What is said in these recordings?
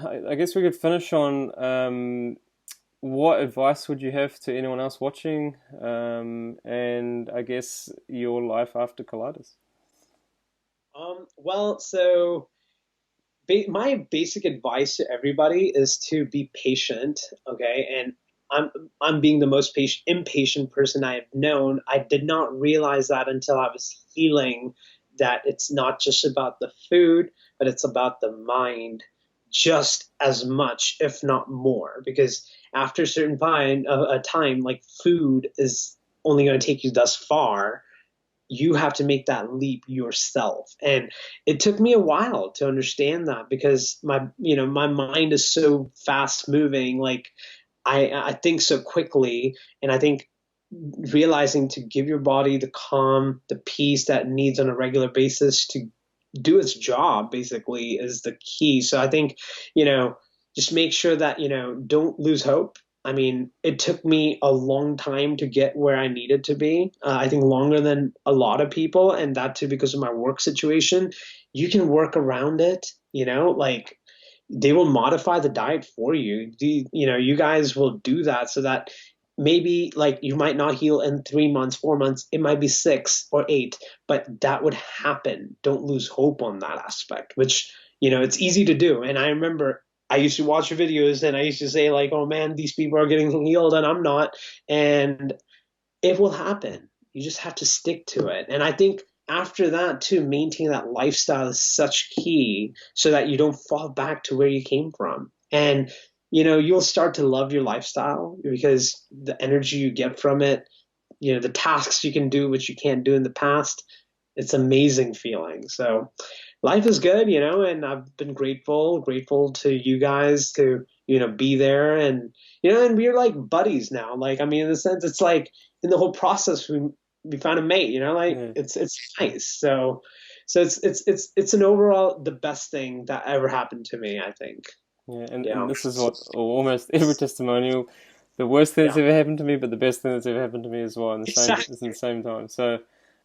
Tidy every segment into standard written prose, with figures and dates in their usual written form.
I guess we could finish on what advice would you have to anyone else watching, and I guess your life after colitis. Well, so my basic advice to everybody is to be patient, okay? And I'm being the most impatient person I have known. I did not realize that until I was healing, that it's not just about the food, but it's about the mind just as much, if not more. Because after a certain time, a time like food is only going to take you thus far. You have to make that leap yourself. And it took me a while to understand that because my mind is so fast moving. Like I think so quickly. And I think realizing to give your body the calm, the peace that it needs on a regular basis to do its job basically is the key. So I think, you know, just make sure that, don't lose hope. I mean, it took me a long time to get where I needed to be. I think longer than a lot of people, and that too because of my work situation. You can work around it, like they will modify the diet for you. You guys will do that so that maybe like you might not heal in 3 months, 4 months, it might be 6 or 8, but that would happen. Don't lose hope on that aspect, which, it's easy to do. And I remember I used to watch your videos and I used to say, like, oh man, these people are getting healed and I'm not. And it will happen. You just have to stick to it. And I think after that, too, maintaining that lifestyle is such key so that you don't fall back to where you came from. And, you'll start to love your lifestyle because the energy you get from it, the tasks you can do, which you can't do in the past, it's amazing feeling. So life is good, and I've been grateful to you guys to, be there and, and we're like buddies now. Like, I mean, in the sense, it's like in the whole process, we found a mate, like Yeah, it's nice. So it's an overall the best thing that ever happened to me, I think. yeah, Yeah. and this is what almost every testimonial. The worst thing that's Yeah. ever happened to me, but the best thing that's ever happened to me as well. In the same, is in Exactly. the same time. So,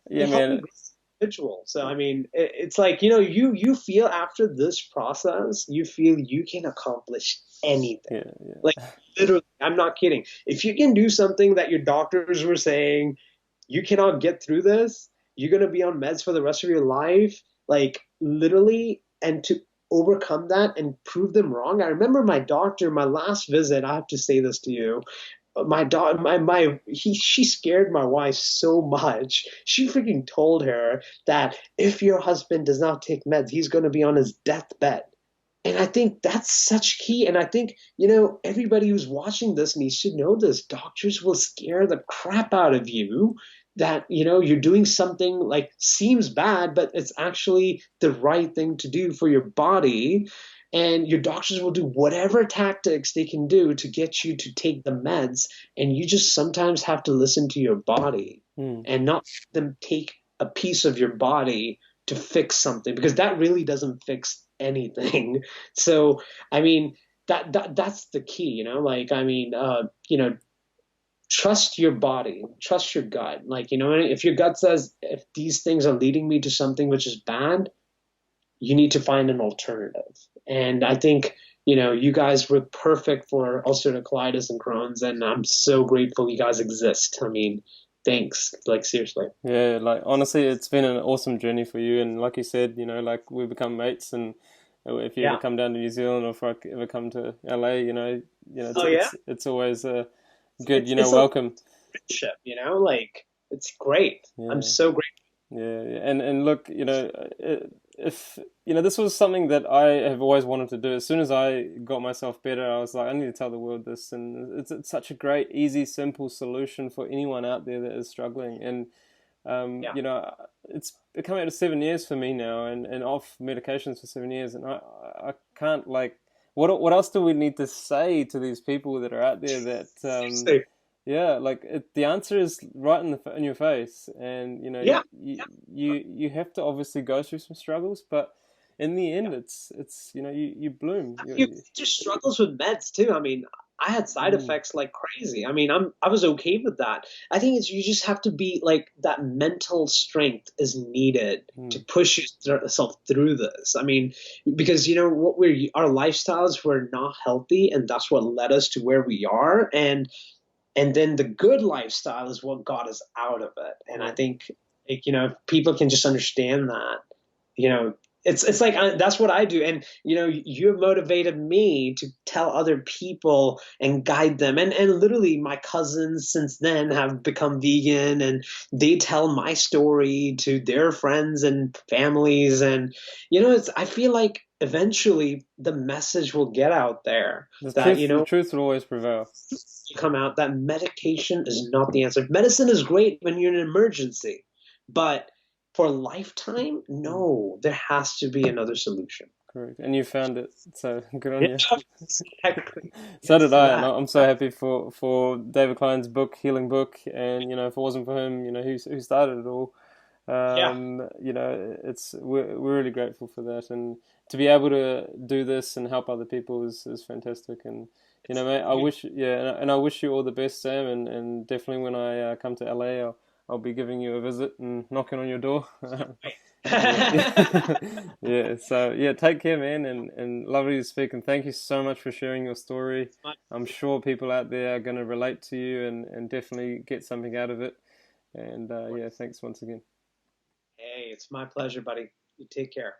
yeah, They help man. you grow as an individual. So I mean, it's like you feel after this process, you feel you can accomplish anything. Yeah, Like yeah, literally, I'm not kidding. If you can do something that your doctors were saying you cannot get through this, you're gonna be on meds for the rest of your life. Like literally, and to overcome that and prove them wrong. I remember my doctor, my last visit. I have to say this to you, my dog she scared my wife so much. She freaking told her that if your husband does not take meds, he's going to be on his deathbed. And I think that's such key. And I think, everybody who's watching this needs to know this. Doctors will scare the crap out of you that, you're doing something like seems bad, but it's actually the right thing to do for your body. And your doctors will do whatever tactics they can do to get you to take the meds. And you just sometimes have to listen to your body mm, and not let them take a piece of your body to fix something because that really doesn't fix anything. So, I mean, that's the key, like, I mean, trust your body, trust your gut. Like, if your gut says, if these things are leading me to something which is bad, you need to find an alternative. And I think, you guys were perfect for ulcerative colitis and Crohn's, and I'm so grateful you guys exist. I mean, thanks. Like, seriously. yeah. Like honestly, it's been an awesome journey for you, and like you said, like we become mates, and if you ever Yeah. come down to New Zealand or if I ever come to LA, Oh, yeah. it's always a good, It's a welcome. friendship, like, it's great. I'm Yeah. so grateful. Yeah, yeah. And look, if this was something that I have always wanted to do. As soon as I got myself better, I was like, I need to tell the world this, and it's such a great, easy, simple solution for anyone out there that is struggling. And Yeah. it's come out to 7 years for me now, and off medications for 7 years, and I can't like. What else do we need to say to these people that are out there that Seriously. yeah, like the answer is right in your face, and Yeah. you have to obviously go through some struggles, but in the Yeah. end, it's you bloom. You just struggles with meds too. I mean, I had side Mm, effects like crazy. I mean, I was okay with that. I think it's you just have to be like that mental strength is needed to mm, push yourself through this. I mean, because you know what our lifestyles were not healthy, and that's what led us to where we are. And then the good lifestyle is what got us out of it. And I yeah. think, like, you know, if people can just understand that, you know, it's like that's what I do. And you know, you have motivated me to tell other people and guide them. And literally, my cousins since then have become vegan, and they tell my story to their friends and families. And you know, it's I feel like eventually the message will get out there that you The know truth will always prevail. come out that medication is not the answer. Medicine is great when you're in an emergency, but for lifetime, Mm, no, there has to be another solution. correct. And you found it, so good on Yeah, you. exactly. So did Yes, I, and that. I'm so happy for David Klein's book, Healing Book, and you know, if it wasn't for him, you know, who started it all, Yeah. you know, we're really grateful for that, and to be able to do this and help other people is fantastic, and you know, It's mate, I beautiful. wish, yeah, and I wish you all the best, Sam, and definitely when I come to LA, I'll be giving you a visit and knocking on your door. Yeah, yeah. So yeah, take care, man, and lovely to speak. And thank you so much for sharing your story. I'm sure people out there are going to relate to you and definitely get something out of it. And yeah, thanks once again. Hey, it's my pleasure, buddy. You take care.